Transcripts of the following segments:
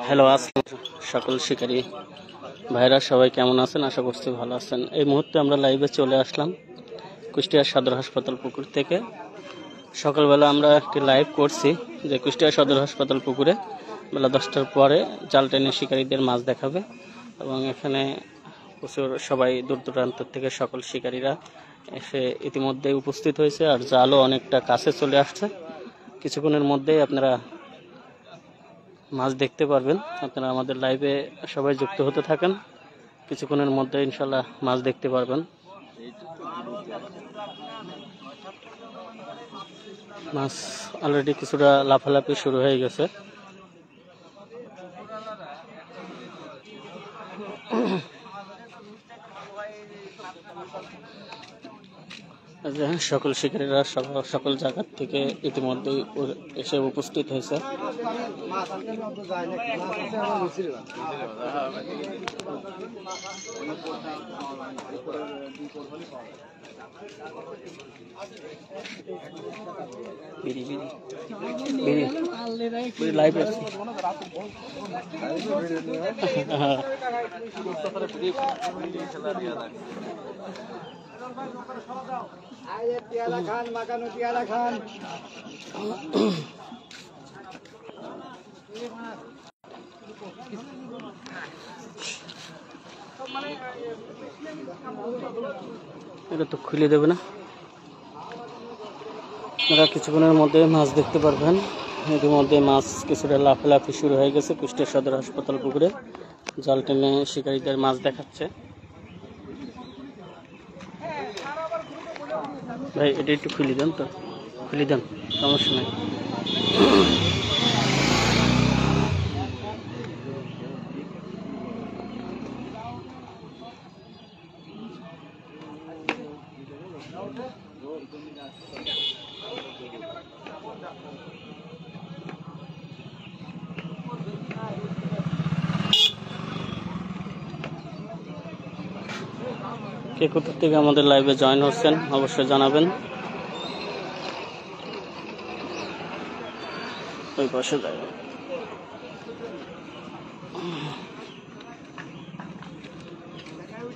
Hello, আসসালাম সকল শিকারী ভাইরা, সবাই কেমন আছেন? আশা করছি ভালো আছেন। এই মুহূর্তে আমরা লাইভে চলে আসলাম কুষ্টিয়া সদর হাসপাতাল পুকুর থেকে। সকালবেলা আমরা একটি লাইভ করছি যে কুষ্টিয়া সদর হাসপাতাল পুকুরে বেলা 10টার পরে জাল টেনে শিকারীদের মাছ দেখাবে, এবং এখানে প্রচুর সবাই দূর দূরান্ত থেকে সকল শিকারীরা এসে ইতিমধ্যেই উপস্থিত হয়েছে, আর জালও অনেকটা কাছে চলে আসছে। কিছুক্ষণের মধ্যেই আপনারা মাছ দেখতে পারবেন। আপনারা আমাদের লাইভে সবাই যুক্ত হতে থাকেন, কিছুক্ষণের মধ্যে ইনশাল্লাহ মাছ দেখতে পারবেন। মাছ অলরেডি কিছুটা লাফালাফি শুরু হয়ে গেছে। সকল শিকারীরা সকল জায়গা থেকে ইতিমধ্যেই এসে উপস্থিত হয়েছে। এটা তো খুলে দেবে না। আপনারা কিছুক্ষণের মধ্যে মাছ দেখতে পারবেন। ইতিমধ্যে মাছ কিছুটা লাফালাফি শুরু হয়ে গেছে। কুষ্টিয়া সদর হাসপাতাল পুকুরে জাল টেনে শিকারীদের মাছ দেখাচ্ছে। ভাই এটা একটু খুলে দেন, তো খুলে দেন, সমস্যা নেই। কে কোথা থেকে আমাদের লাইভে জয়েন হচ্ছেন অবশ্যই জানাবেন। ওই পাশে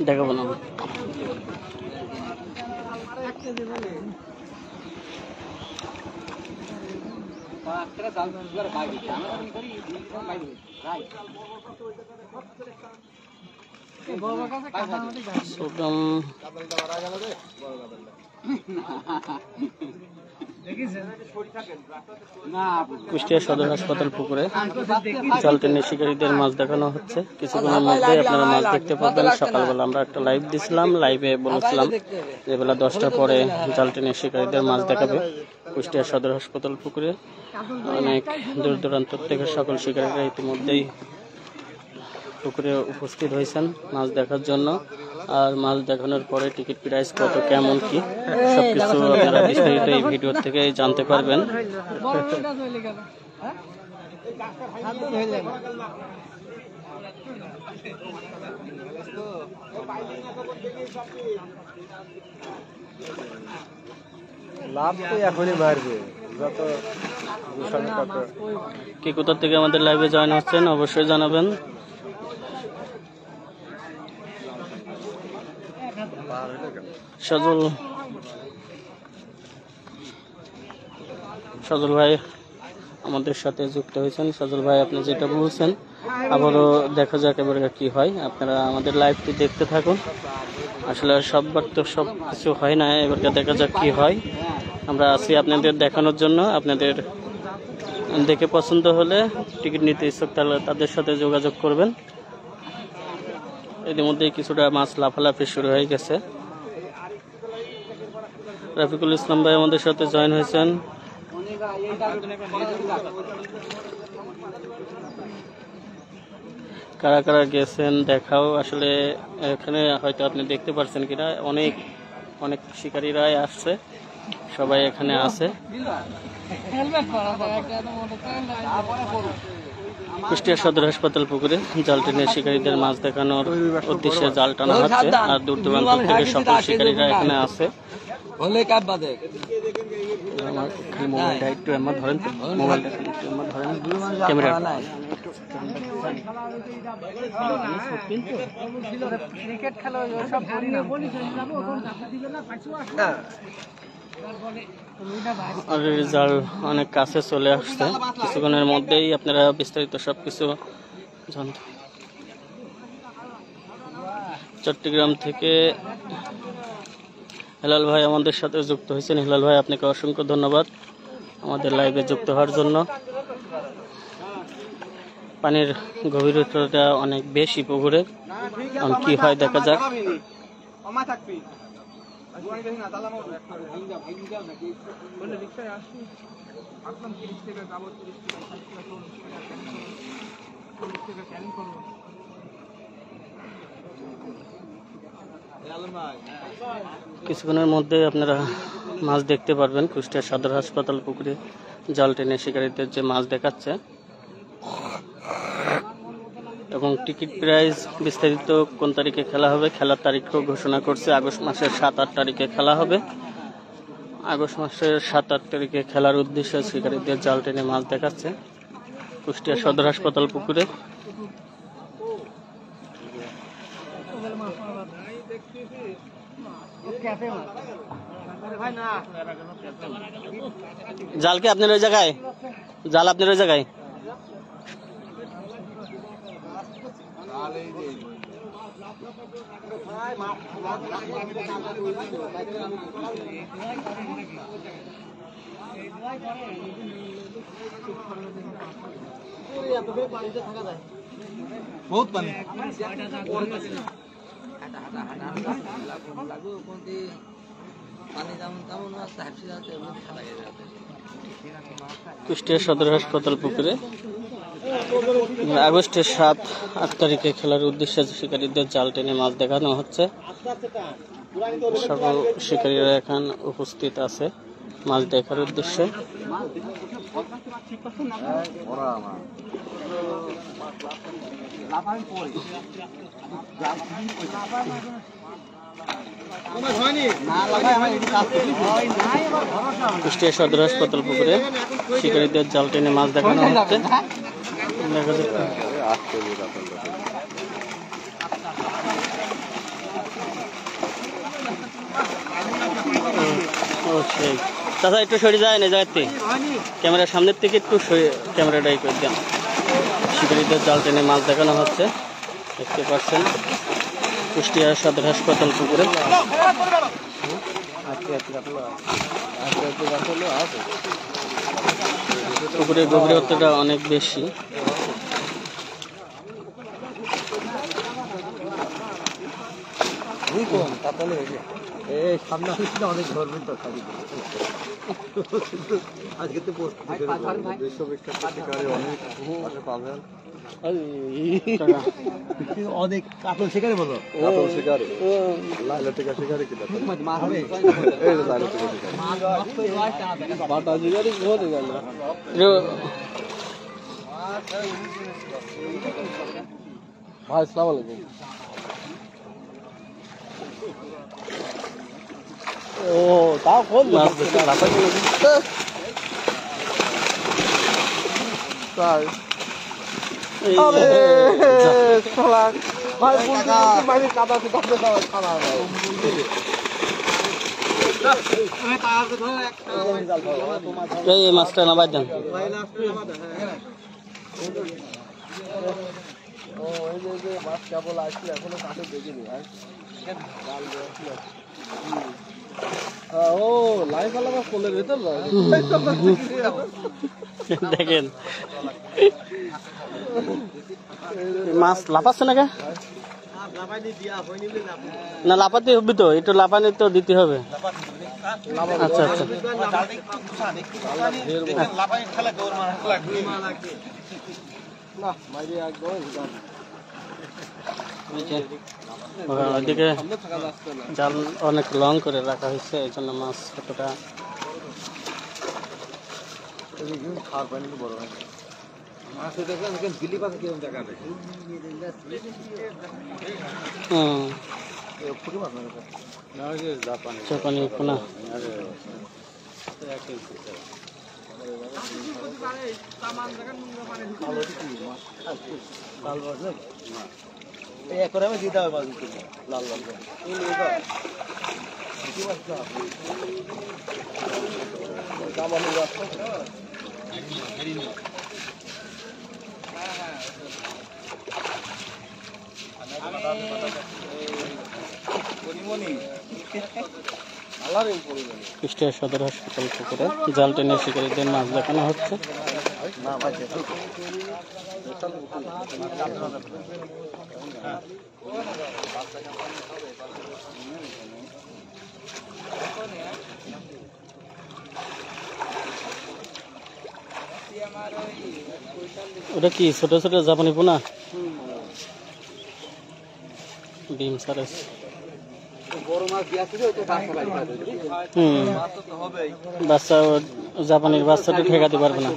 দেখাবো না। কুষ্টিয়া সদর হাসপাতাল পুকুরে জাল টেনে শিকারীদের মাছ দেখানো হচ্ছে। কিছুক্ষণের মধ্যে আপনারা মাছ দেখতে পাবেন। সকালবেলা আমরা একটা লাইভ দিছিলাম, লাইভে বলেছিলাম যে বেলা 10টার পরে জাল টেনে শিকারীদের মাছ দেখাবে কুষ্টিয়া সদর হাসপাতাল পুকুরে। অনেক দূর দূরান্ত থেকে সকল শিকারীরা ইতিমধ্যেই পুকুরে উপস্থিত হয়েছেন মাছ দেখার জন্য। আর মাছ দেখানোর পরে টিকিট প্রাইস কত, কেমন কি, সবকিছু আপনারা বিস্তারিত এই ভিডিও থেকে জানতে পারবেন। লাভ তো এখনই মারবে। কে কোথা থেকে আমাদের লাইভে জয়েন হচ্ছেন অবশ্যই জানাবেন। সজল ভাই আমাদের সাথে যুক্ত হয়েছেন। সজল ভাই, আপনি যেটা বলছেন আবারও দেখা যাক এবারে কি হয়। আপনারা আমাদের লাইভটি দেখতে থাকুন। আসলে সববার তো সব কিছু হয় না, এবারকে দেখা যাক কি হয়। আমরা আছি আপনাদের দেখানোর জন্য। আপনাদের দেখে পছন্দ হলে টিকিট নিতে ইচ্ছুক তাহলে তাদের সাথে যোগাযোগ করবেন। ইতিমধ্যে কিছুটা মাছ লাফালাফি শুরু হয়ে গেছে। রাফিকুল ইসলাম ভাই আমাদের সাথে জয়েন হয়েছেন। কারা কারা গেছেন দেখাও। আসলে এখানে হয়তো আপনি দেখতে পাচ্ছেন কিনা, অনেক অনেক শিকারীরাই আসছে, সবাই এখানে আছে। কুষ্টিয়া সদর হাসপাতাল পুকুরে জাল টেনে শিকারীদের মাছ দেখানোর উদ্দেশ্যে জাল টানা হচ্ছে, আর দূর দূরান্ত থেকে সকল শিকারীরা এখানে আছে। মোবাইলটা একটু আমার ধরেন, মোবাইলটা একটু আমার ধরেন, ক্যামেরা ক্রিকেট খেলা সব আর রেজাল্ট অনেক কাছে চলে আসছে, কিছুক্ষণের মধ্যেই আপনারা বিস্তারিত সবকিছু জানতে। চট্টগ্রাম থেকে হেলাল ভাই আমাদের সাথে যুক্ত হয়েছেন। হেলাল ভাই, আপনাকে অসংখ্য ধন্যবাদ আমাদের লাইভে যুক্ত হওয়ার জন্য। পানির গভীরতা অনেক বেশি পুকুরে, কি হয় দেখা যাক। কিছুক্ষণের মধ্যে আপনারা মাছ দেখতে পারবেন। কুষ্টিয়া সদর হাসপাতাল পুকুরে জাল টেনে শিকারীদের যে মাছ দেখাচ্ছে, এবং টিকিট প্রাইস বিস্তারিত কোন তারিখে খেলা হবে, খেলার তারিখও ঘোষণা করছে। আগস্ট মাসের 7-8 তারিখে খেলা হবে। আগস্ট মাসের 7-8 তারিখে খেলার উদ্দেশ্যে শিকারীদের জাল টেনে মাছ দেখাচ্ছে কুষ্টিয়া সদর হাসপাতাল পুকুরে। জাল কি আপনার ওই জায়গায়? জাল আপনার ওই জায়গায়? বহুত পানি। কুষ্টিয়া সদর হাসপাতাল পুকুরে আগস্টের 7-8 তারিখে খেলার উদ্দেশ্যে শিকারীদের জাল টেনে মাছ দেখানো হচ্ছে। সকল শিকারীরা এখন উপস্থিত আছে মাছ দেখার উদ্দেশ্যে। কুষ্টিয়া সদর হাসপাতাল পুকুরে শিকারীদের জাল টেনে মাছ দেখানো হচ্ছে। চাচা একটু সরে যায় না জায়গাতে, ক্যামেরার সামনের থেকে একটু ক্যামেরাটাই করে দেন। শিকারীদের জাল টেনে মাছ দেখানো হচ্ছে, দেখতে পাচ্ছেন কুষ্টিয়া সদর হাসপাতাল পুকুরে। পুকুরের গভীরতাটা অনেক বেশি। অনেক ধরবেন তো আজকে তো অনেক কাতল শিকারে বলো, কাতল শিকারে লাইলা টিকা শিকারে কি বাটা শিকারে হয়ে গেল। ভাই আসসালামু আলাইকুম। ও তাও কোন মাছ দেখতে লাফাই তাই আরে শালা ভাই বলতে বাইরে কাদা আছে কাদা দাও খানা ভাই এই মাছটা নামাই দেন। ও এই যে মাছ কেবল আসলে এখনো কাছে দেখিনি ভাই। ও লাইভ আলা মাছ কোলের ভিতর দেখেন মাছ লাফাচ্ছে না, না লাফাতে হবে তো, একটু লাফানি তো দিতে হবে। আচ্ছা আচ্ছা ওইদিকে জাল অনেক লং করে রাখা হয়েছে, এই জন্য মাছ কতটা জাপানি পোনা কুষ্টিয়া সদর হাসপাতাল পুকুরে জাল টেনে শিকারীদের মাছ দেখানো হচ্ছে। ওটা কি ছোট ছোট জাপানি পোনা? ডিম সারেস। বাচ্চা জাপানির বাচ্চাটা ঠেকাতে পারবে না।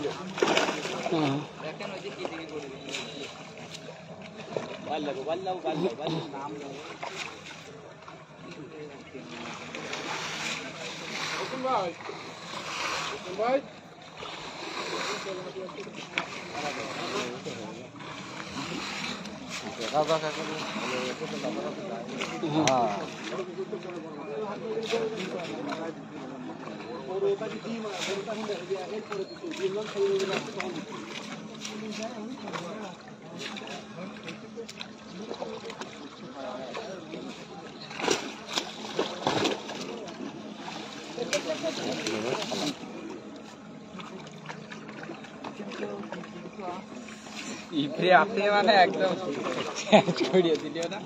আপনি মানে একদম ছড়িয়ে দিল না।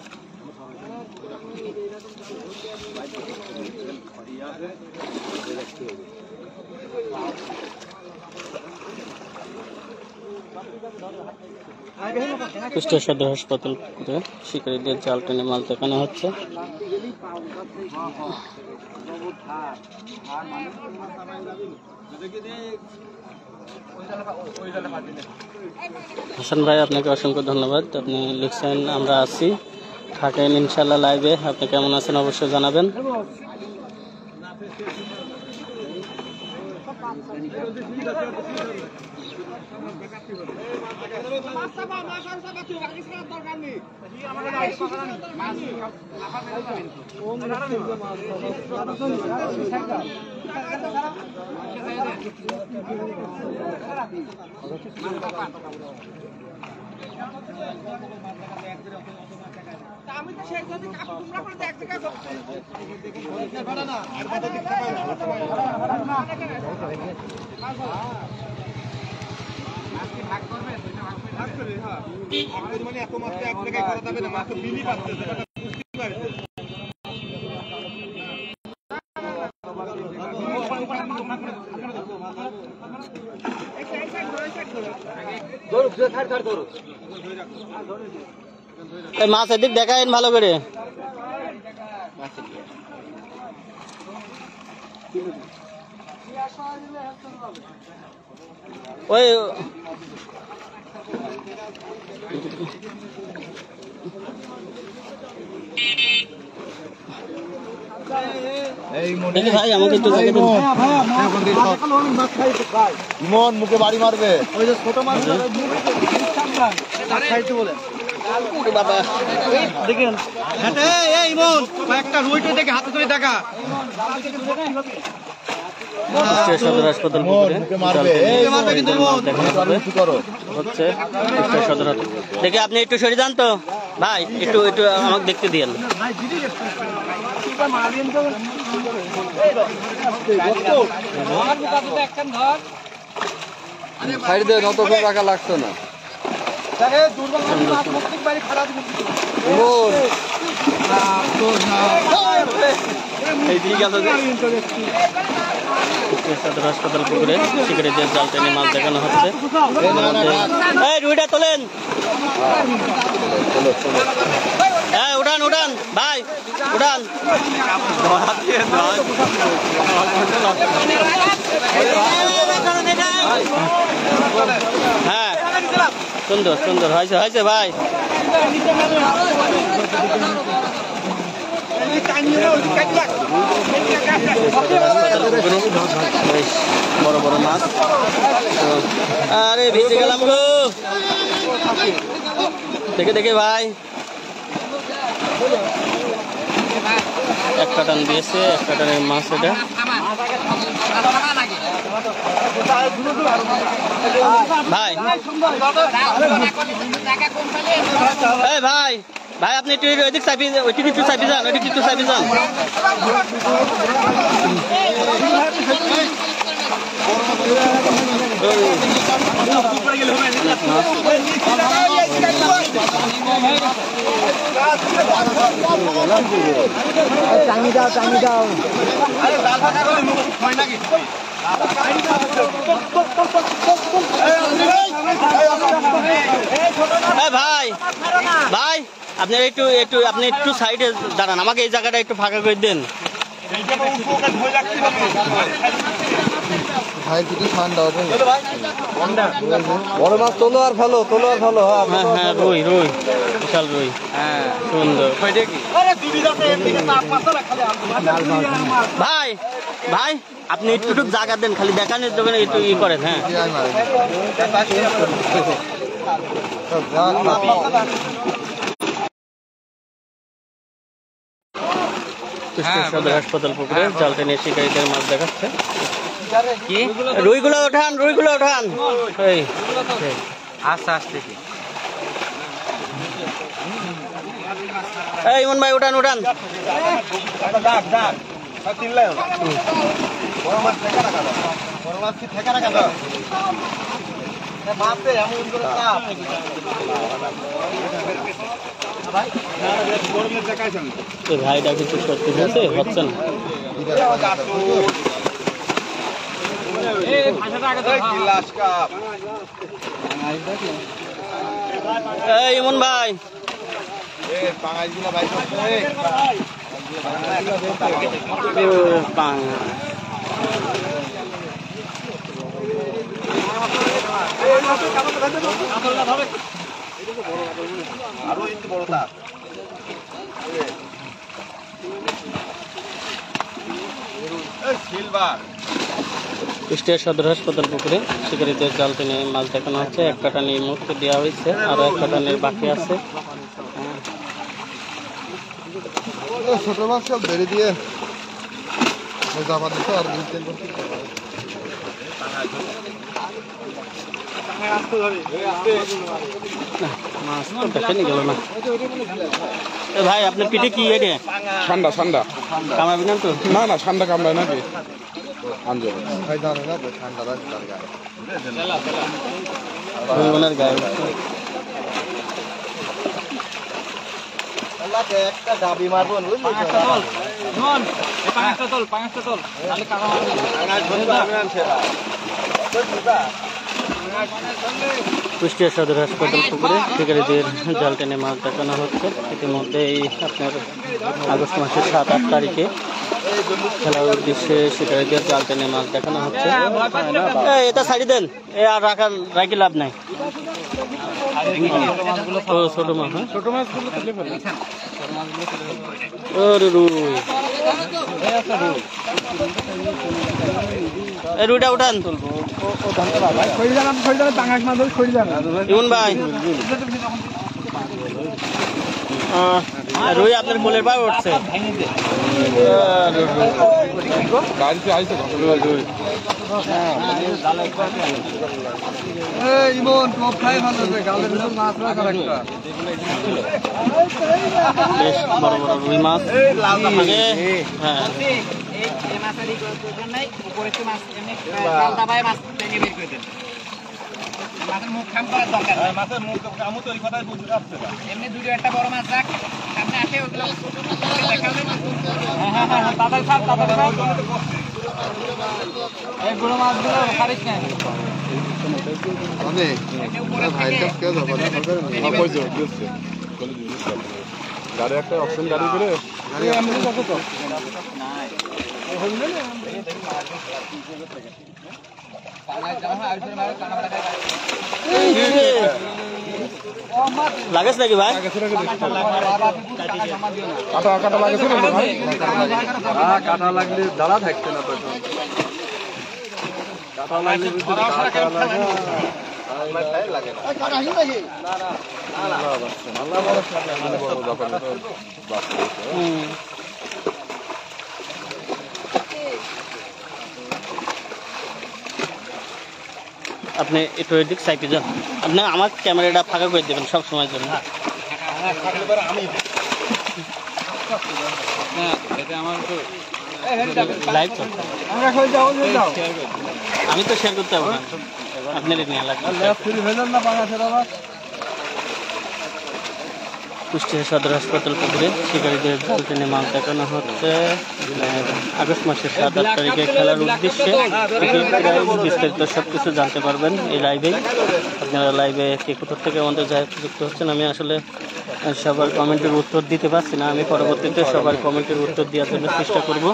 কুষ্টিয়া সদর হাসপাতাল পুকুরে শিকারীদের জাল টেনে মাছ দেখানো হচ্ছে। হাসান ভাই, আপনাকে অসংখ্য ধন্যবাদ। আপনি লিখছেন আমরা আছি, থাকেন ইনশাল্লাহ লাইভে। আপনি কেমন আছেন অবশ্যই জানাবেন। আমি তো সেই জন্য তোমরা করে এক জায়গায় ভাগ করবে ভাগ করে হ্যাঁ আমাদের মানে এত মাছ এক জায়গায় করা যাবে না, মাছ বিলি পাচ্ছে মাছ এদিক দেখায়েন ভালো করে। ওই ভাই আমাকে একটু ইমন মুখে বাড়ি মারবে। ওই যে ছোট মাছ খাইতে বলে বাবা দেখেন ইমন কয়েকটা রুইটে দেখে হাতে ধরে দেখা। সদর হাসপাতাল হচ্ছে সদর। দেখে আপনি একটু সরে যান তো ভাই, একটু একটু আমাকে দেখতে দিয়েন। টাকা লাগতো না। সদর হাসপাতাল পুকুরে শিকারীদের জাল টেনে মাছ দেখানো হচ্ছে। রুইটা তোলেন, হ্যাঁ উঠান উঠান ভাই উঠান। হ্যাঁ সুন্দর সুন্দর হয়েছে হয়েছে ভাই। বেশ বড় বড় মাছ। আরে ভিজে গেলাম গো, দেখে দেখে ভাই। এক কাটান দিয়েছে, এক কাটানের মাছ এটা। ভাই ভাই ভাই আপনি একটু ওইদিক চাপি, ওইদিকে একটু চাপি যান, ওইদিকে একটু চাপি যান। টাঙি দাও, টাঙি দাও। ভাই ভাই আপনি একটু একটু আপনি একটু সাইডে দাঁড়ান, আমাকে এই জায়গাটা একটু ফাঁকা করে দেন। ভাই কিছু ঠান্ডা হবে। বড় মাছ তোলো আর ফেলো, তোলো আর ফেলো। হ্যাঁ হ্যাঁ, রুই রুই, বিশাল রুই। হ্যাঁ সুন্দর। ভাই ভাই আপনি একটু একটু জায়গা দেন, খালি দেখানোর জন্য একটু ই করেন। হ্যাঁ সদর হাসপাতাল পুকুরে জাল টেনে শিকারীদের মাছ দেখাচ্ছে। রুইগুলো ওঠান, রুইগুলো ওঠান। আস্তে আস্তে। এই ইমন ভাই উঠান উঠান। ভাইটা কিছু সত্যি হয়েছে, হচ্ছে না। এই ইমন ভাই, কুষ্টিয়া সদর হাসপাতাল পুকুরে শিকারীদের জাল টেনে মাছ দেখানো হচ্ছে। এক কাটানি মুক্তি দেওয়া হয়েছে, আরো এক কাটানির বাকি আছে। ছোট মাছ সব বেড়ে দিয়ে জামা দিতে আর দিতে মাছ তো দেখেনি গেল না। ভাই আপনার পিঠে কি এটা? ঠান্ডা ঠান্ডা কামাবি না তো? না না ঠান্ডা কামড়ায় নাকি ভাই জানে না তো ঠান্ডা লাগছে তার গায়ে। ওনার গায়ে একটা দাবি মারবো কুষ্টিয়া সদর হাসপাতাল পুকুরে শিকারীদের জাল টেনে মাছ দেখানো হচ্ছে। ইতিমধ্যে এই আপনার আগস্ট মাসের 7-8 তারিখে খেলার উদ্দেশ্যে শিকারীদের জাল টেনে মাছ দেখানো হচ্ছে। এটা ছাড়ি দেন, এ আর রাখি লাভ নাই। ছোট মাছ, ছোট মাছগুলো তুলে ফেলেন। রুইটা উঠান। ইমন ভাই রুই আপনার কোলের পায়ে উঠছে। বেশ বড় বড় রুই মাছ। হ্যাঁ মাছের মুখ খাম করার দরকার নাই। মাছের মুখ কামু তো ওই কথাই বুঝতে পারছে না। এমনি দুটো একটা বড় মাছ যাক সামনে আসে ওগুলো দেখাবে। হ্যাঁ তাদের খাপ এই বড় মাছগুলো খারিজ না। মানে ভাই কাপ কে যাবে না গাড়ি একটা অপশন গাড়ি করে এমনি কত তো লাগেছ নাকি ভাই? কাটা লাগেছিল না ভাই? কাটা লাগলে দাঁড়া থাকতে না তো। কাটা লাগলে আপনি একটু এদিক সাইডে যান, আপনি আমার ক্যামেরাটা ফাঁকা করে দেবেন সব সময়ের জন্য। লাইভ চলছে, আমি তো শেয়ার করতে পারবো না, আপনার নিয়ে লাগবে। কুষ্টিয়া সদর হাসপাতাল পুকুরে শিকারীদের জাল টেনে মাছ দেখানো হচ্ছে। আগস্ট মাসের 7-8 তারিখে খেলার উদ্দেশ্যে বিস্তারিত সবকিছু জানতে পারবেন এই লাইভেই। আপনারা লাইভে কে কোথাও থেকে আমাদের যুক্ত হচ্ছেন, আমি আসলে সবার কমেন্টের উত্তর দিতে পারছি না, আমি পরবর্তীতে সবার কমেন্টের উত্তর দেওয়ার জন্য চেষ্টা করব।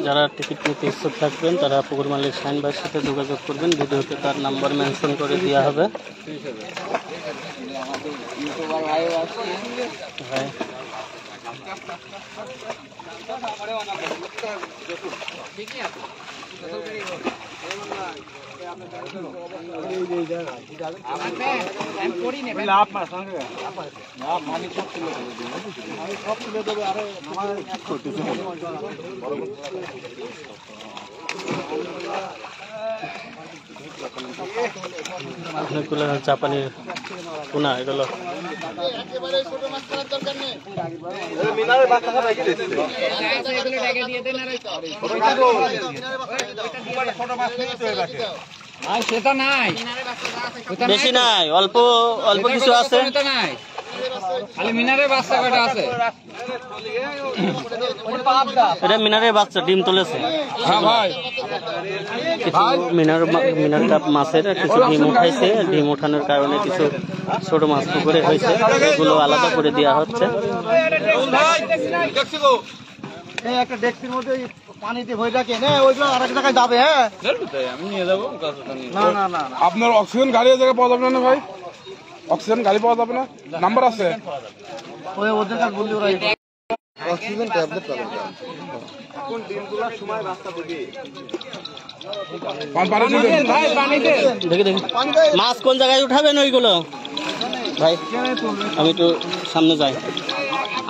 যারা টিকিট নিতে ইচ্ছুক থাকবেন তারা পুকুর মালিক শাহিন ভাইয়ের সাথে যোগাযোগ করবেন, ভিডিওতে তার নাম্বার মেনশন করে দেওয়া হবে। অনেকগুলো জাপানির পোনা এগুলো। সেটা নাই, বেশি নাই, অল্প অল্প কিছু আছে। খালি মিনারের বাচ্চা কয়টা আছে? এটা মিনারের বাচ্চা ডিম তুলেছে। কিছু মিনার কাপ মাছের কিছু ডিম উঠাইছে, ডিম ওঠানোর কারণে কিছু ছোট মাছ পুকুরে হয়েছে, এগুলো আলাদা করে দেওয়া হচ্ছে। একটা ডেক্সির মধ্যে পানিতে ভরে রাখে না, ওইগুলো আরেক জায়গায় যাবে। হ্যাঁ আমি নিয়ে যাবো। না না না, আপনার অক্সিজেন গাড়ি জায়গায় পাওয়া যাবে না ভাই? অক্সিজেন গাড়ি পাওয়া যাবে না? নাম্বার আছে ওই ওদের কাছে বললি ওরা অক্সিজেন ট্যাবলেট পাবে। কোন দিনগুলোর সময় রাস্তা দিবি দেখি দেখি মাছ কোন জায়গায় উঠাবেন ওইগুলো ভাই? আমি একটু সামনে যাই,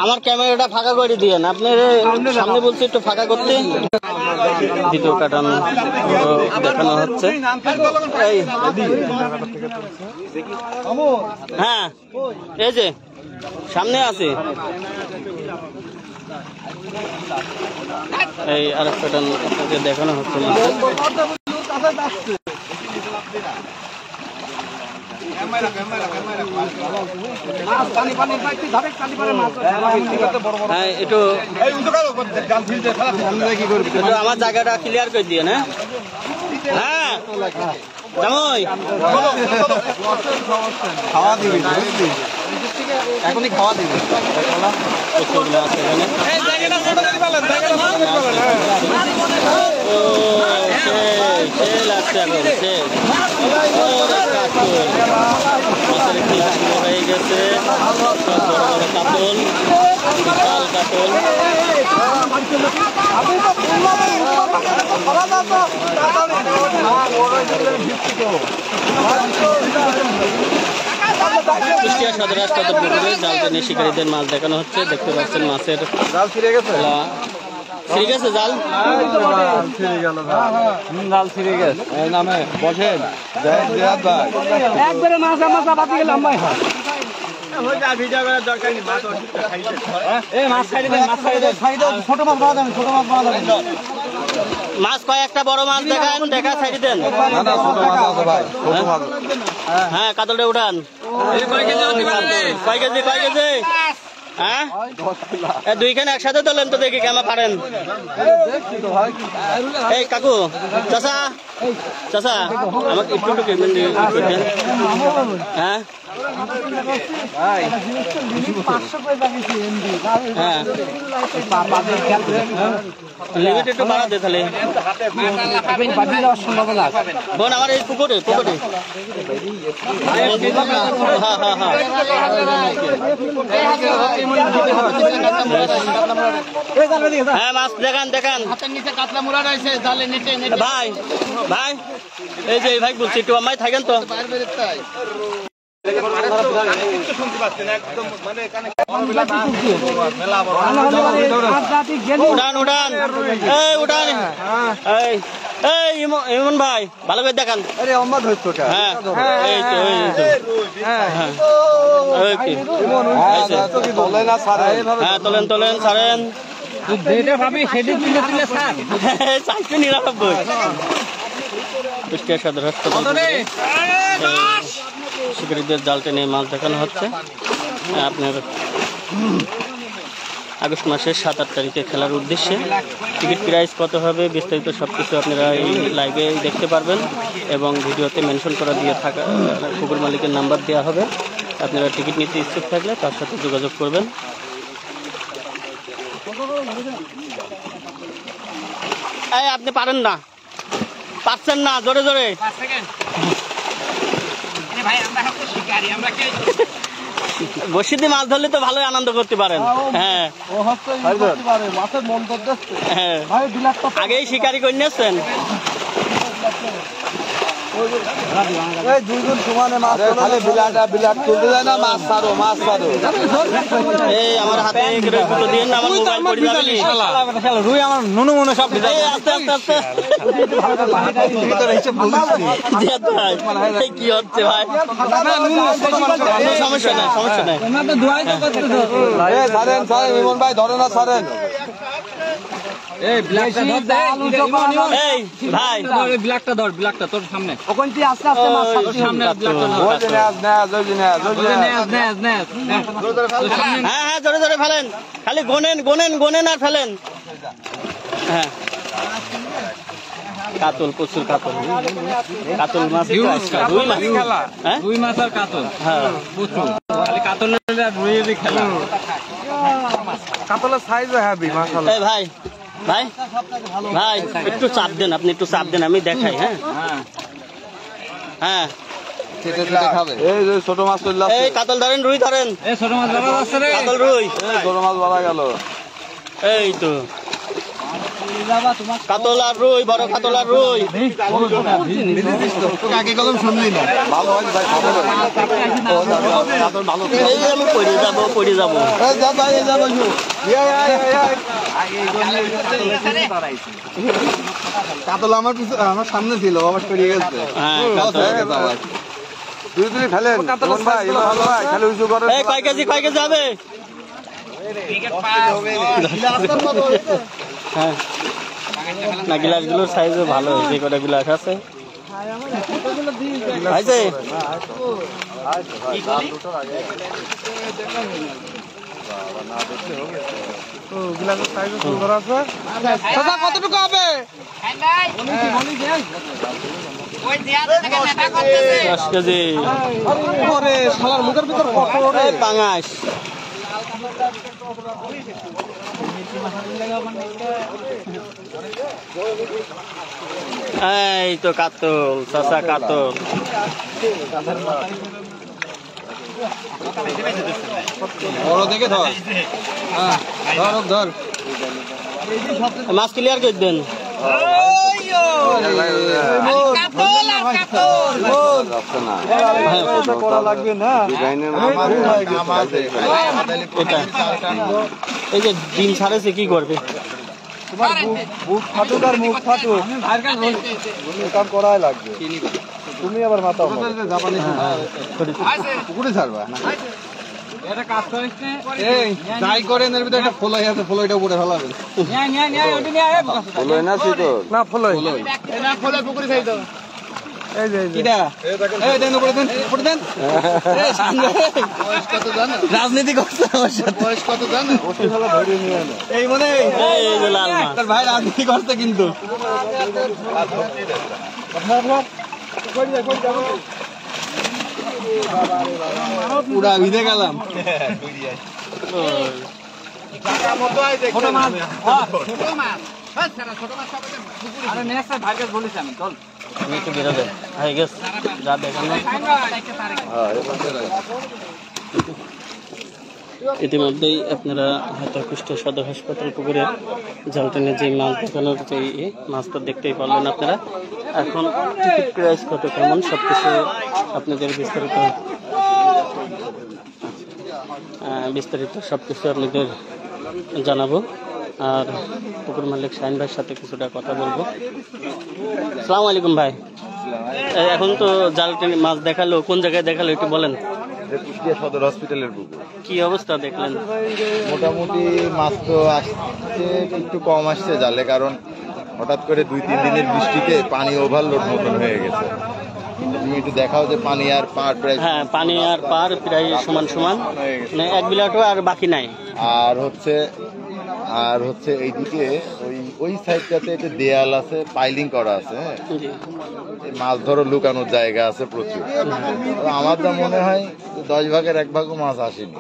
আমার ক্যামেরাটা ফাঁকা করে দিয়েন। আপনার সামনে বলছি একটু ফাঁকা করতে। দ্বিতীয় কাটান দেখানো হচ্ছে। হ্যাঁ এই যে সামনে আছে, এই আর এক কাটান দেখানো হচ্ছে। হ্যাঁ একটু আমার জায়গাটা ক্লিয়ার করে দিয়ে না। হ্যাঁ জামাই খাওয়া দিবি, এখনই খাওয়া দিবি। লাগছে এখন হয়ে গেছে কাতল, বিশাল কাতল। কুষ্টিয়া সদর হাসপাতাল পুকুরে জাল টেনে শিকারীদের মাছ দেখানো হচ্ছে। দেখতে পাচ্ছেন মাছের জাল ছিঁড়ে গেছে, ছিঁড়ে গেছে জাল, জাল ছিঁড়ে গেছে। এই নামে বসেন একবারে মাছ মাছ বাতি গেলে লম্বাই হয়। ছোট মাছ পাওয়া যাবে, ছোট মাছ পাওয়া যাবে। মাছ কয়েকটা বড় মাছ দেখান, দেখা ছাড়ি দেন। হ্যাঁ কাতলটা উঠান। কয় কেজি কয় কেজি? হ্যাঁ দুইখানে একসাথে তোলেন তো দেখি কেমন পারেন। এই কাকু চাচা চাচা আমাকে একটু একটু পেমেন্ট করবেন। হ্যাঁ হ্যাঁ লিমিট একটু বাড়াতে তাহলে। বোন আমার এই পুকুরে পুকুরে হ্যাঁ হ্যাঁ হ্যাঁ হ্যাঁ মাছ দেখান দেখান ভাই ভাই এই যে ভাই বলছি একটু আমায় থাকেন তো। উঠান উঠান এই উঠান এই এই ইমন ভাই ভালো করে দেখান। হ্যাঁ এই তো হ্যাঁ তোলেন তোলেন ছাড়েন 499 কুষ্টিয়া সদর হাসপাতাল শিকারীদের জাল টেনে মাছ দেখানো হচ্ছে। আপনার আগস্ট মাসের 7-8 তারিখে খেলার উদ্দেশ্যে টিকিট প্রাইস কত হবে বিস্তারিত সবকিছু আপনারা এই লাইভে দেখতে পারবেন এবং ভিডিওতে মেনশন করা দিয়ে থাকা পুকুর মালিকের নাম্বার দেওয়া হবে। আপনারা টিকিট নিতে ইচ্ছুক থাকলে তার সাথে যোগাযোগ করবেন। এই আপনি পারেন না পারছেন না জোরে জোরে বসি দিয়ে মাছ ধরলে তো ভালোই আনন্দ করতে পারেন। হ্যাঁ আগেই শিকারি করে নিয়েছেন। এই আমার হাতে দুটো দিয়ে না আমার মোবাইল পড়ে যাবে রুই আমার নুনু মনে সব আস্তে আস্তে আস্তে কি হচ্ছে ভাই সমস্যা নাই সমস্যা নাই ইমন ভাই ধরে না ছাড়েন। এই ভাই ব্ল্যাকটা ধর ব্ল্যাকটা তোর সামনে ওখান থেকে আস্তে আস্তে মাছ সামনে ব্ল্যাকটা ধর হ্যাঁ হ্যাঁ জোরে জোরে ফেলেন খালি গোনেন গোনেন গোনেন আর ফেলেন। হ্যাঁ কাতল প্রচুর কাতল কাতল মাছ রুই মাছ হ্যাঁ রুই মাছ আর কাতল হ্যাঁ প্রচুর খালি কাতলের রুইয়েরই খেলা কাতলের সাইজও হেভি মাশাআল্লাহ। এই ভাই ভাই ভাই একটু চাপ দেন আপনি একটু চাপ দেন আমি দেখাই। হ্যাঁ হ্যাঁ এই যে ছোট মাছ চলে এই কাতল ধরেন রুই ধরেন এই ছোট মাছ ধরা যাচ্ছে রে কাতল রুই ছোট মাছ ধরা গেল। এই তো কাতল আর রুই বড় কাতল আর রুই কাকে কলম শুনলি না ভালো হয় ভাই ভালো এই আমি পড়ে যাবো এই যা ভাই যা ভাই কাতল আমার পিছনে আমার সামনে ছিল আবার পড়ে গেছে। হ্যাঁ দুই দুই ফেলেন ভাই ভালো ভাই খালি উঁচু করে। এই কয় কেজি হবে হ্যাঁ না গ্লাসগুলোর সাইজও ভালো যে কটা গ্লাস আছে কতটুকু হবে 10 কেজি শালার মুখের ভিতর পাঙাশ এই তো কাতল চাচা কাতল বড় দেখে ধর ধর ধর মাছ ক্লিয়ার করে দেন। এই যে ডিম ছাড়েছে কি করবে মুখ ফাটুক আর মুখ ফাটুক কাম করাই লাগবে। তুমি আবার মাথা পুকুরে ছাড়বা যাই করেন এর ভিতরে একটা ফলই আছে ফলইটা উপরে ফেলাবেন ফলই না ছিল না ফলই পুকুরে ছাড়ি দাও কিটা এই দেন উপরে দেন এই সামনে রাজনীতি করছে আমার সাথে বয়স কত জানো এই মনে এই যে লাল মাছ তার ভাই রাজনীতি করতে কিন্তু পুরা ভিজে গেলাম ছোট মাছ আরে নেক্সট ভাইকে বলেছি আমি চল আমি একটু বেরো যাই হয়ে গেছে যা দেখানো ইতিমধ্যেই আপনারা হয়তো কুষ্টিয়া সদর হাসপাতাল পুকুরে জাল টেনে যে মাছ দেখানোর যে মাছটা দেখতেই পারলেন আপনারা। এখন টিকিট প্রাইস কত কেমন সব কিছু আপনাদের বিস্তারিত সব কিছু আপনাদের জানাবো। আর পুকুর মালিক শাহিন ভাইয়ের সাথে কিছুটা কথা বলবো। আসসালামু আলাইকুম ভাই। এখন তো জাল টেনে মাছ দেখালো, কোন জায়গায় দেখালো একটু বলেন। কুষ্টিয়া সদর হসপিটালের পুকুর। কি অবস্থা দেখলেন? মোটামুটি মাছ তো আসছে, একটু কম আসছে জালে, কারণ হঠাৎ করে 2-3 দিনের বৃষ্টিতে পানি ওভারলোড মতন হয়ে গেছে। তুমি একটু দেখাও যে পানি আর পার প্রায়, হ্যাঁ পানি আর পার প্রায় সমান সমান, মানে এক বিলাটও আর বাকি নাই। আর হচ্ছে এইদিকে ওই সাইডটাতে একটা দেয়াল আছে, পাইলিং করা আছে, হ্যাঁ জি মাছ ধরো লুকানোর জায়গা আছে প্রচুর। তো আমার যা মনে হয় 10 ভাগের 1 ভাগও মাছ আসেনি।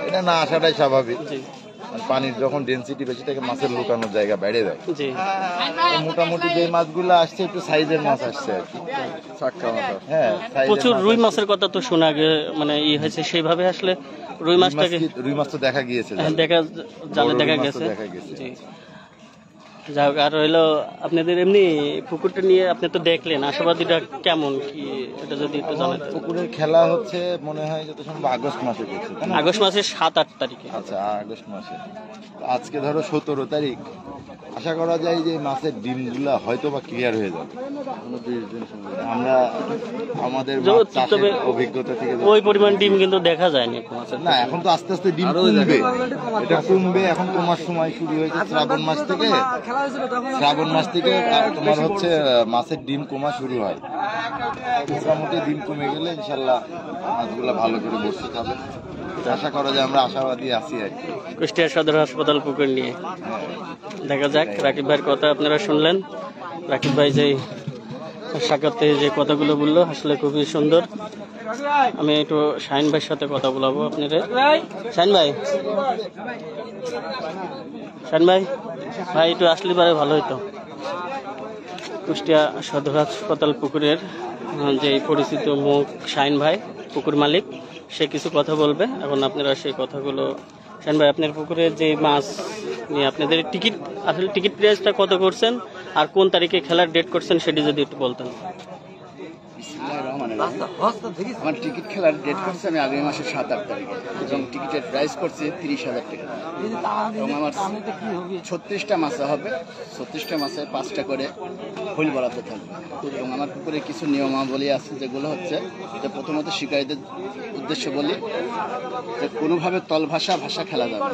এটা না আসাটাই স্বাভাবিক, জি পানির যখন ডেনসিটি বেশি থাকে মাছের লুকানোর জায়গা বেড়ে যায়। জি তো মোটামুটি যে মাছগুলো আসছে একটু সাইজের মাছ আসছে আর কি, হ্যাঁ প্রচুর রুই মাছের কথা তো শোনা মানে হয়েছে, সেইভাবে আসলে রুই মাছটাকে রুই মাছ তো দেখা গিয়েছে, দেখা জালে দেখা রুই মাছ তো গেছে। দেখা গেছে। জি যাই হোক, আর হইলো আপনাদের এমনি পুকুরটা নিয়ে আপনি তো দেখলেন, আশাবাদীটা কেমন কি এটা যদি একটু জানান। পুকুরের খেলা হচ্ছে মনে হয় যত সম্ভব আগস্ট মাসে করছে, তাই না? আগস্ট মাসের 7-8 তারিখে। আচ্ছা আগস্ট মাসে, তো আজকে ধরো 17 তারিখ, আশা করা যায় যে মাছের ডিমগুলা হয়তো বা ক্লিয়ার হয়ে যাবে। আমরা আমাদের মাছ চাষের অভিজ্ঞতা থেকে ওই পরিমাণ ডিম কিন্তু দেখা যায়নি মাছের। না, এখন তো আস্তে আস্তে ডিম কমবে, এটা কমবে। এখন কমার সময় শুরু হয়েছে শ্রাবণ মাস থেকে। তোমার হচ্ছে মাছের ডিম কমা শুরু হয়। মোটামুটি ডিম কমে গেলে ইনশাল্লাহ মাছগুলা ভালো করে বসে যাবে। আশা করা যায়, আমরা আশাবাদী আছি আর কি। কুষ্টিয়া সদর হাসপাতাল পুকুর নিয়ে দেখা যাক। রাকিব ভাইয়ের কথা আপনারা শুনলেন। রাকিব ভাই যে সাক্ষাতে যে কথাগুলো বললো আসলে খুবই সুন্দর। আমি একটু শাহিন ভাইয়ের সাথে কথা বলাবো আপনাদের। শাহিন ভাই, ভাই একটু আসলে পারে ভালো হতো। কুষ্টিয়া সদর হাসপাতাল পুকুরের যে পরিচিত মুখ শাহিন ভাই, পুকুর মালিক, সে কিছু কথা বলবে। এখন আপনারা সেই কথাগুলো। শাহিন ভাই, আপনার পুকুরে যে মাছ নিয়ে আপনাদের টিকিট, আসলে টিকিট প্রাইসটা কত করছেন আর কোন তারিখে খেলার ডেট করছেন সেটি যদি একটু বলতেন। আমার টিকিট খেলার ডেট করছে আমি আগামী মাসের 7-8 তারিখে, এবং টিকিটের প্রাইস করছে 30,000 টাকা। এবং আমার 36টা মাছা হবে, 36টা মাছায় 5টা করে হুইল বরাদ্দ থাকবে। এবং আমার পুকুরে কিছু নিয়মাবলী আছে, যেগুলো হচ্ছে যে প্রথমত শিকারীদের উদ্দেশ্য বলি যে কোনোভাবে ভাষা খেলা যাবে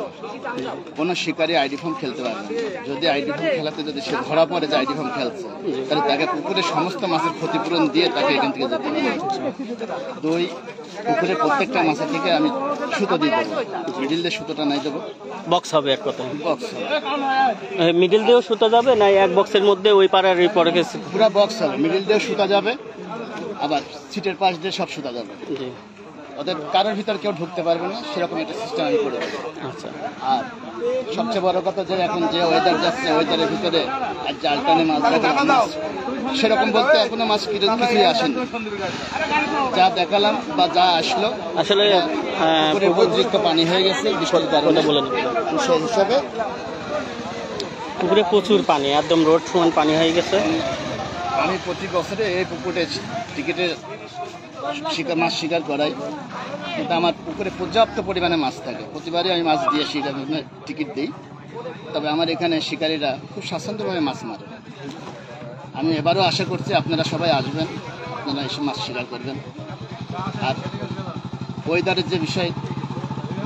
না। কোনো শিকারী আইডি ফর্ম খেলতে পারবে না। যদি আইডি ফর্ম খেলাতে যদি সে ধরা পড়ে যে আইডি ফর্ম খেলছে, তাহলে তাকে পুকুরের সমস্ত মাছের ক্ষতিপূরণ দিয়ে তাকে এখান থেকে যেতে হবে। 2, পুকুরের প্রত্যেকটা মাছের থেকে আমি সুতো দিয়ে দেবো, মিডিল দিয়ে সুতোটা নাই দেবো, বক্স হবে এক কথা, বক্স মিডিল দিয়েও সুতো যাবে না এক বক্সের মধ্যে ওই পাড়ার এই পরে গেছে পুরো বক্স হবে, মিডিল দিয়ে সুতা যাবে, আবার সিটের পাশ দিয়ে সব সুতা যাবে। জি ওদের কারোর ভিতর কেউ ঢুকতে পারবে না, সেরকম একটা সিস্টেম আমি করে দেবো। আচ্ছা। আর সবচেয়ে বড় কথা যে এখন যে ওয়েদার যাচ্ছে, ওয়েদারের ভিতরে আর জাল টানে মাছ দেখালাম, সেরকম বলতে এখনো মাছ কিছুই আসেনি। যা দেখালাম বা যা আসলো আসলে অতিরিক্ত পানি হয়ে গেছে বৃষ্টির কারণে, বলেন সেই হিসাবে পুকুরে প্রচুর পানি, একদম রোড সমান পানি হয়ে গেছে। আমি প্রতি বছরে এই পুকুরে টিকিটে মাছ শিকার করাই, কিন্তু আমার পুকুরে পর্যাপ্ত পরিমাণে মাছ থাকে। প্রতিবারই আমি মাছ দিয়ে টিকিট দিই, তবে আমার এখানে শিকারীরা খুব স্বাচ্ছন্দ্যভাবে মাছ মারে। আমি এবারও আশা করছি আপনারা সবাই আসবেন, আপনারা এসে মাছ শিকার করবেন। আর ওয়েদারের যে বিষয়,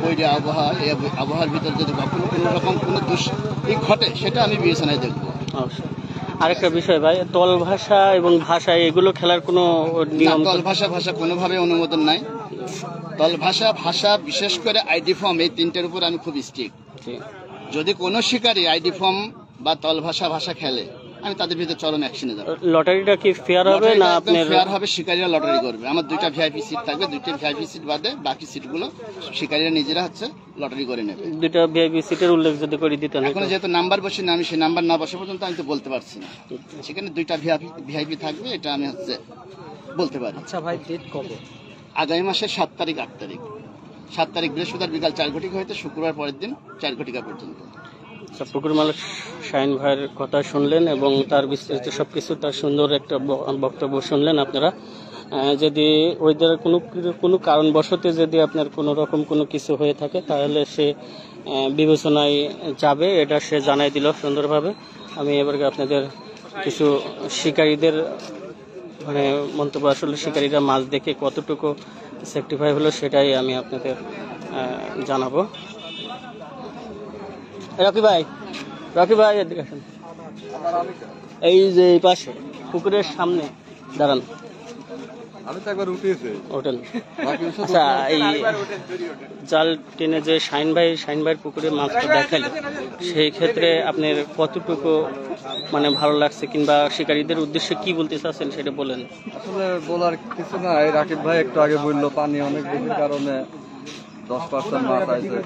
ওই যে আবহাওয়া, এই আবহাওয়ার ভিতরে যদি কখনো কোনো রকম কোনো ঘটে, সেটা আমি বিবেচনায় দেখবো। অবশ্যই। আরেকটা বিষয় ভাই, তল ভাষা এবং ভাষা এগুলো খেলার কোনো নিয়ম? তল ভাষা কোনোভাবে অনুমোদন নাই। তল ভাষা বিশেষ করে আইডি ফর্ম, এই তিনটের উপর আমি খুব স্ট্রিক্ট। জি। যদি কোনো শিকারী আইডি ফর্ম বা তল ভাষা খেলে, আমি তাদের বিরুদ্ধে চরম অ্যাকশনে যাব। লটারিটা কি ফেয়ার হবে না আপনার? ফেয়ার হবে, শিকারীরা লটারি করবে। আমার 2টা ভিআইপি সিট থাকবে, 2টা ভিআইপি সিট বাদে বাকি সিটগুলো শিকারীরা নিজেরা হচ্ছে লটারি করে নেবে। 2টা ভিআইপি সিটের উল্লেখ যদি করে দিতেন। এখন যেহেতু নাম্বার বসে না, আমি সেই নাম্বার না বসে পর্যন্ত আমি তো বলতে পারছি না। সেখানে 2টা ভিআইপি থাকবে, এটা আমি হচ্ছে বলতে পারি। আচ্ছা ভাই, ডেট কবে? আগামী মাসের 7 তারিখ 8 তারিখ। 7 তারিখ বৃহস্পতিবার বিকাল 4 ঘটিকা হইতে শুক্রবার পরের দিন 4 ঘটিকা পর্যন্ত। পুকুর মালিক শাহিন ভাইয়ের কথা শুনলেন এবং তার বিস্তারিত সবকিছু, তার সুন্দর একটা বক্তব্য শুনলেন আপনারা। যদি ওইদের কোনো কারণবশত যদি আপনার কোনো রকম কোনো কিছু হয়ে থাকে, তাহলে সে বিবেচনায় যাবে, এটা সে জানাই দিল সুন্দরভাবে। আমি এবার আপনাদের কিছু শিকারীদের মানে মন্তব্য, আসলে শিকারীরা মাছ দেখে কতটুকু সেফটিফাই হলো সেটাই আমি আপনাদের জানাবো। রকি ভাই এদিকে আসেন। এই যে এই পাশে পুকুরের সামনে দাঁড়ান। আমি তো একবার উঠিয়েছি। ওঠেন। আচ্ছা, এই জাল টেনে যে শাহিন ভাইয়ের পুকুরে মাছটা দেখালেন, সেই ক্ষেত্রে আপনার কতটুকু মানে ভালো লাগছে, কিংবা শিকারীদের উদ্দেশ্যে কি বলতে চাচ্ছেন সেটা বলেন। আসলে বলার কিছু নাই, রাকিব ভাই একটু আগে বললো পানি অনেক বেশির কারণে 10% মাছ আইছে।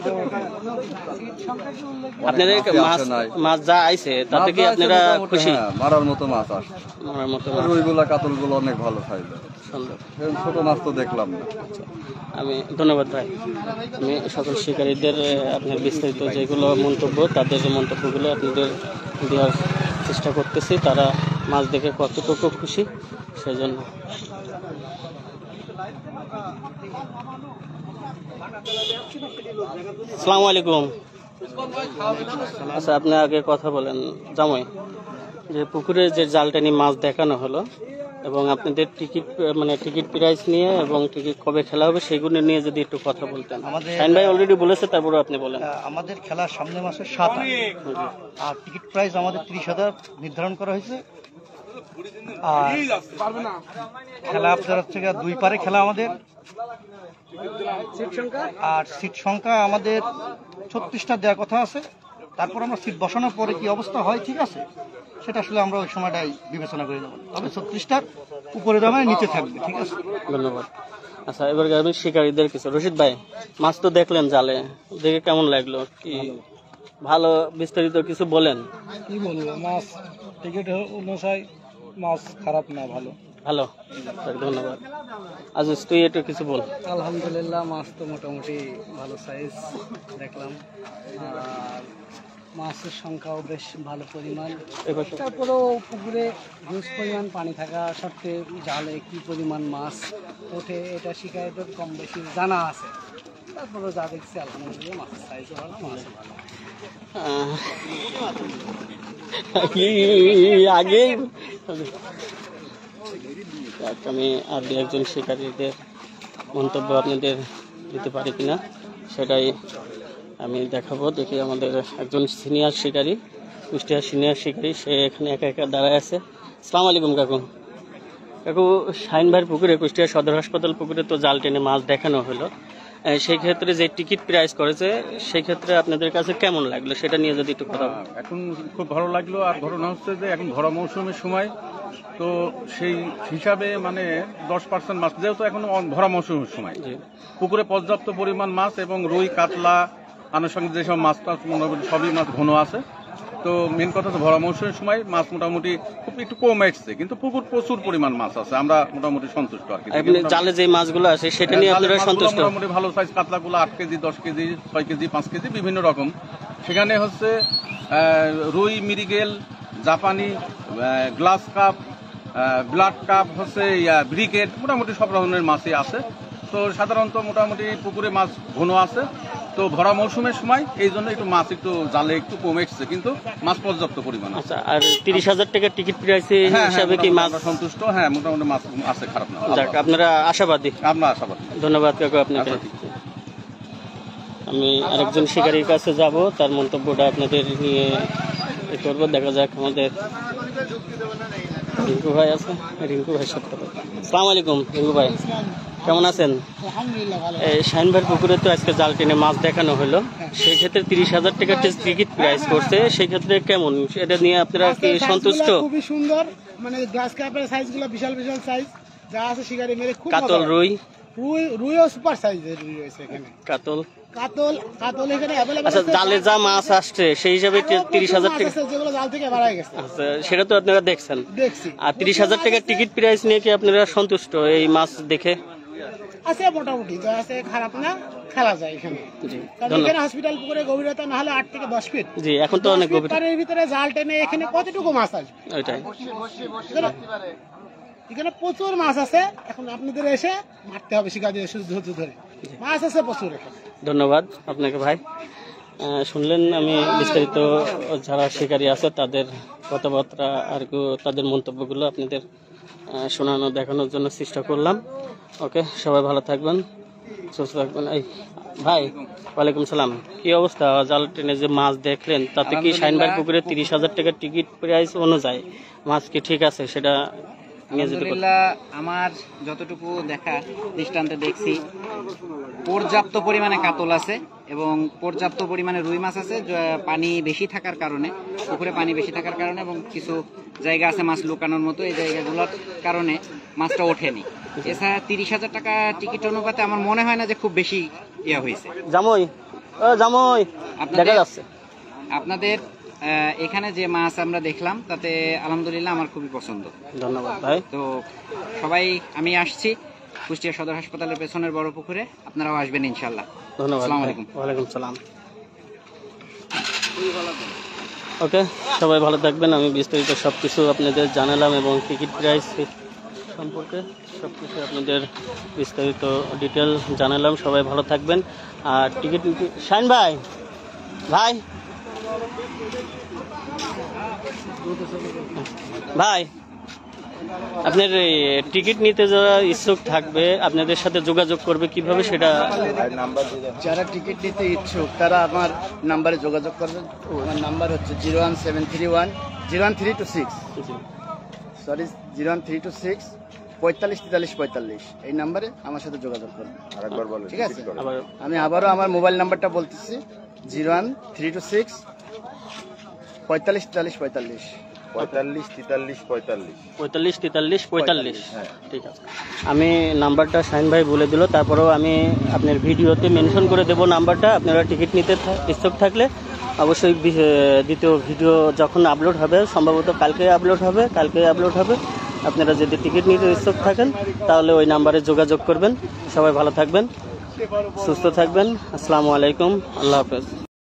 আপনাদের মাছ যা আইছে তাতে কি আপনারা খুশি? মারার মতো মাছ আসছে, মারার মতো রুইগুলা কাতলগুলো অনেক ভালো খাইলো। সুন্দর। ছোট মাছ তো দেখলাম না। আমি ধন্যবাদ ভাই। আমি সকল শিকারীদের আপনার বিস্তারিত যেগুলো মন্তব্য, তাদের মন্তব্যগুলো আপনাদের দেওয়ার চেষ্টা করতেছি, তারা মাছ দেখে কতটুকু খুশি সেই জন্য। আসসালামু আলাইকুম। আচ্ছা, আপনি আগে কথা বলেন জামাই, যে পুকুরে যে জালটা নিয়ে মাছ দেখানো হলো এবং আপনাদের টিকিট প্রাইস নিয়ে এবং টিকিট কবে খেলা হবে সেগুলো নিয়ে যদি একটু কথা বলতেন। শাহিন ভাই অলরেডি বলেছে, তারপরে আপনি বলেন। আমাদের খেলা সামনের মাসের 7 আর টিকিট প্রাইস আমাদের 30,000 নির্ধারণ করা হয়েছে। আর খেলা আপনার হচ্ছে 2 পারে খেলা আমাদের। আর সিট সংখ্যা আমাদের 36টা দেওয়ার কথা আছে। তারপর আমরা সিট বসানোর পরে কি অবস্থা হয়, ঠিক আছে, সেটা আসলে আমরা ওই সময়টাই বিবেচনা করে নেব। তবে 36টার উপরে দামে নিচে থাকবে, ঠিক আছে। ধন্যবাদ। আচ্ছা, এবার আমি শিকারীদের কিছু, রশিদ ভাই মাছ তো দেখলেন জালে, দেখে কেমন লাগলো? কি ভালো বিস্তারিত কিছু বলেন। কি বলবো, মাছ টিকিট অনুযায়ী মাছ খারাপ না, ভালো। ধন্যবাদ। আজ তুই একটু কিছু বল। আলহামদুলিল্লাহ, মাছ তো মোটামুটি ভালো সাইজ দেখলাম, আর মাছের সংখ্যাও বেশ ভালো পরিমাণ। তারপরেও পুকুরে হিউজ পরিমাণ পানি থাকা সত্ত্বে জালে কি পরিমাণ মাছ ওঠে এটা শিকারীদের কম বেশি জানা আছে। তারপরেও যা দেখছি আলহামদুলিল্লাহ, মাছের সাইজও ভালো, মাছও ভালো। আগে আমি আর দু একজন শিকারীদের মন্তব্য আপনাদের দিতে পারি কিনা সেটাই আমি দেখাবো। দেখি আমাদের একজন সিনিয়র শিকারী, কুষ্টিয়ার সিনিয়র শিকারী, সে এখানে একা একা দাঁড়ায় আছে। আসসালামু আলাইকুম কাকু। শাহিন ভাইয়ের পুকুরে, কুষ্টিয়া সদর হাসপাতাল পুকুরে তো জাল টেনে মাছ দেখানো হলো, সেই ক্ষেত্রে যে টিকিট প্রাইস করেছে সেই ক্ষেত্রে আপনাদের কাছে কেমন লাগলো সেটা নিয়ে যদি একটু কথা। এখন খুব ভালো লাগলো। আর ঘটনা হচ্ছে যে এখন ভরা মৌসুমের সময়, তো সেই হিসাবে মানে 10% মাছ, যেহেতু এখন ভরা মৌসুমের সময় পুকুরে পর্যাপ্ত পরিমাণ মাছ এবং রুই কাতলা আনুষঙ্গিক যেসব মাছ মোটামুটি সবই মাছ ঘন আছে। তো মেন কথা হচ্ছে ভরা মৌসুমের সময় মাছ মোটামুটি খুব একটু কম এসছে, কিন্তু পুকুর প্রচুর পরিমাণ মাছ আছে, আমরা মোটামুটি সন্তুষ্ট। আর কি জালে যে মাছগুলো আছে সেটা নিয়ে আপনারা সন্তুষ্ট? মোটামুটি ভালো সাইজ কাতলাগুলো 8 কেজি, 10 কেজি, 6 কেজি, 5 কেজি বিভিন্ন রকম। সেখানে হচ্ছে রুই, মিরিগেল, জাপানি, গ্লাস কাপ, ব্লাড কাপ, হচ্ছে ব্রিকেট, মোটামুটি সব রকমের মাছই আছে। তো সাধারণত মোটামুটি পুকুরে মাছ ঘন আছে। তো ভরা মৌসুমের সময় এই জন্য একটু মাছ একটু জালে একটু কমে এসছে, কিন্তু মাছ পর্যাপ্ত পরিমাণ। আচ্ছা, আর 30,000 টাকা টিকিট প্রাইস হিসাবে কি মাছ সন্তুষ্ট? হ্যাঁ, মোটামুটি মাছ আছে, খারাপ না। যাক, আপনারা আশাবাদী? আমরা আশাবাদী। ধন্যবাদ কাকু আপনাকে। আমি আরেকজন শিকারীর কাছে যাব, তার মন্তব্যটা আপনাদের নিয়ে করবো। দেখা যাক আমাদের রিঙ্কু ভাই আছে, রিঙ্কু ভাই সাথে কথা। আসসালামু আলাইকুম রিঙ্কু ভাই, কেমন আছেন? আলহামদুলিল্লাহ ভালো। এই শাহিন ভাইয়ের পুকুরে তো আজকে জাল টেনে মাছ দেখানো হলো, সেই ক্ষেত্রে 30,000 টাকার টিকিট প্রাইস করছে, সেই ক্ষেত্রে কেমন, এটা নিয়ে আপনারা কি সন্তুষ্ট? খুবই সুন্দর, মানে গ্লাস কাপের সাইজগুলো বিশাল বিশাল সাইজ, যা আছে শিকারি মেরে খুব কাতল রুই, রুইও সুপার সাইজের রুই রয়েছে এখানে। কাতল কাতল এখানে অ্যাভেলেবল। আচ্ছা, জালে যা মাছ আসছে সেই হিসাবে 30,000 টাকা, যেগুলো জাল থেকে বাড়াই গেছে। আচ্ছা, সেটা তো আপনারা দেখছেন। দেখছি। আর 30,000 টাকার টিকিট প্রাইস নিয়ে কি আপনারা সন্তুষ্ট এই মাছ দেখে? আছে মোটামুটি, যা আছে খারাপ না, খেলা যায় এখানে। জি, কারণ এখানে হসপিটাল পুকুরে গভীরতা না হলে 8 থেকে 10 ফিট। জি, এখন তো অনেক গভীর। পানির ভিতরে জাল টেনে এখানে কতটুকু মাছ আসবে? ওইটাই, এখানে প্রচুর মাছ আছে, এখন আপনাদের এসে মারতে হবে শিকার দিয়ে ধৈর্য ধরে। মাছ আছে প্রচুর এখানে। ধন্যবাদ আপনাকে ভাই। শুনলেন আমি বিস্তারিত যারা শিকারী আছে তাদের কথাবার্তা আর তাদের মন্তব্যগুলো আপনাদের শোনানো দেখানোর জন্য চেষ্টা করলাম। ওকে, সবাই ভালো থাকবেন, সুস্থ থাকবেন। এই ভাই, ওয়ালাইকুম সালাম, কি অবস্থা? জাল ট্রেনে যে মাছ দেখলেন তাতে কি শাহিন ভাইয়ের পুকুরে 30,000 টাকার টিকিট প্রাইস অনুযায়ী মাছ কি ঠিক আছে সেটা নিয়ে যেতে পারেন? আলহামদুলিল্লাহ, আমার যতটুকু দেখা দৃষ্টান্তে দেখছি পর্যাপ্ত পরিমাণে কাতল আছে এবং পর্যাপ্ত পরিমাণে রুই মাছ আছে। পানি বেশি থাকার কারণে, পুকুরে পানি বেশি থাকার কারণে এবং কিছু জায়গা আছে মাছ লুকানোর মতো, এই জায়গাগুলোর কারণে মাছটা ওঠেনি। এছাড়া 30,000 টাকা টিকিট অনুপাতে আমার মনে হয় না যে খুব বেশি ইয়া হয়েছে। জামই, ও জামই, দেখা যাচ্ছে আপনাদের এখানে যে মাছ আমরা দেখলাম তাতে আলহামদুলিল্লাহ আমার খুবই পছন্দ। ধন্যবাদ ভাই। তো সবাই, আমি আসছি কুষ্টিয়া সদর হাসপাতালের পেছনের বড় পুকুরে, আপনারাও আসবেন ইনশাল্লাহ। ধন্যবাদ। আসসালামু আলাইকুম। ওয়ালাইকুম সালাম। ওকে, সবাই ভালো থাকবেন। আমি বিস্তারিত সবকিছু আপনাদের জানালাম এবং টিকিট প্রাইস সম্পর্কে সবকিছু আপনাদের বিস্তারিত ডিটেল জানালাম। সবাই ভালো থাকবেন। আর টিকিট শাহিন ভাই, ভাই ভাই আপনার টিকিট নিতে যারা ইচ্ছুক থাকবে আপনাদের সাথে যোগাযোগ করবে কিভাবে সেটা? যারা টিকিট নিতে ইচ্ছুক তারা আমার নাম্বারে যোগাযোগ করবেন। আমার নাম্বার হচ্ছে 01731 সরি 01326 45 43 45। এই নাম্বারে আমার সাথে যোগাযোগ করবেন। ঠিক আছে, আমি আবারও আমার মোবাইল নাম্বারটা বলতেছি 01326 45 43 45। 45 43 45 45 43 45। ঠিক আছে, আমি নাম্বারটা শাহিন ভাই বলে দিল, তারপরেও আমি আপনার ভিডিওতে মেনশন করে দেবো নাম্বারটা। আপনারা টিকিট নিতে ইচ্ছুক থাকলে অবশ্যই দ্বিতীয় ভিডিও যখন আপলোড হবে, সম্ভবত কালকে আপলোড হবে, আপনারা যদি টিকিট নিতে ইচ্ছুক থাকেন তাহলে ওই নাম্বারে যোগাযোগ করবেন। সবাই ভালো থাকবেন, সুস্থ থাকবেন। আসসালামু আলাইকুম, আল্লাহ হাফেজ।